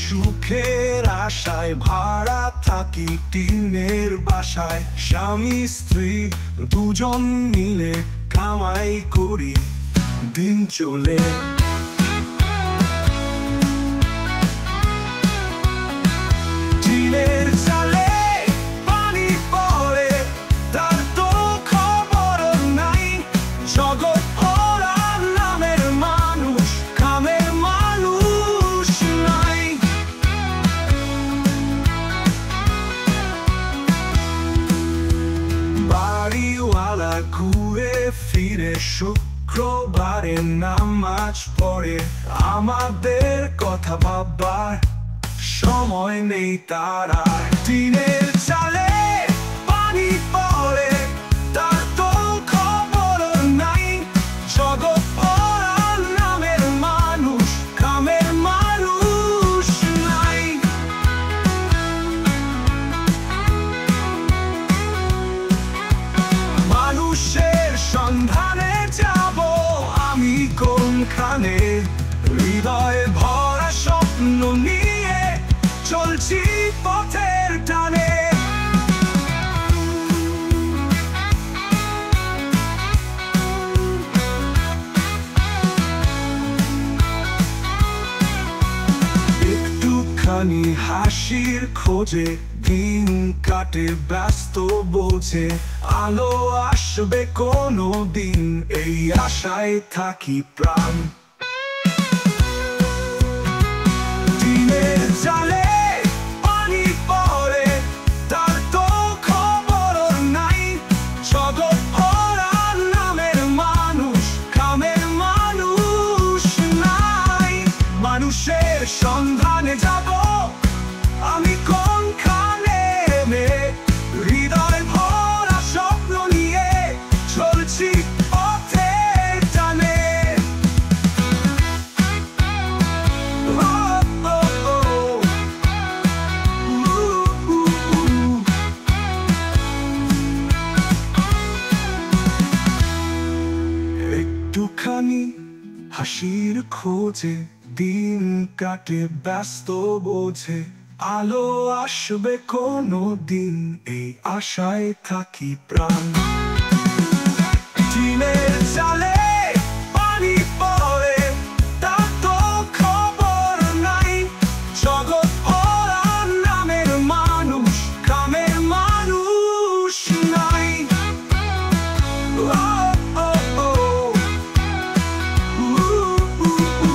সুখের আশায় ভাড়া থাকি টিনের বাসায়, স্বামী স্ত্রী দুজন মিলে কামাই করি, দিন চলে। টিনের চালে পানি পড়ে, তার তো খবর নাই। জগৎ ভরা নামের মানুষ, কামের মানুষ নাই। বাড়িওয়ালা ঘুরে ফিরে শুক্রবারে নামাজ পড়ে, আমাদের কথা ভাববার সময় নেই তার আর। টিনের চালে পানি পড়ে, তার তো খবর নাই। জগৎ ভরা নামের মানুষ, কামের মানুষ নাই। মানুষের সন্ধানে যাব আমি কোনখানে, হৃদয়ে ভরা স্বপ্ন নিয়ে চলছি পথের টানে। একটুখানি হাসির খোঁজে দিন কাটে ব্যস্ত বোঝে, আলো আসবে কোনো দিন এই আশায় থাকি প্রাণ। টিনের চালে পানি পড়ে, তার তো খবর নাই। জগৎ ভরা নামের মানুষ, কামের মানুষ নাই। মানুষের সন্ধানে যাব আমি কোনখানে, হৃদয় ভরা স্বপ্ন নিয়ে চলছি পথের টানে। একটুখানি হাসির খোঁজে দিন কাটে ব্যস্ত বোঝে, আলো আসবে কোনো দিন এই আশায় থাকি প্রাণ। টিনের চালে পানি পড়ে, তার তো খবর নাই। জগৎ ভরা নামের মানুষ, কামের মানুষ নাই। ও ও ও উ উ উ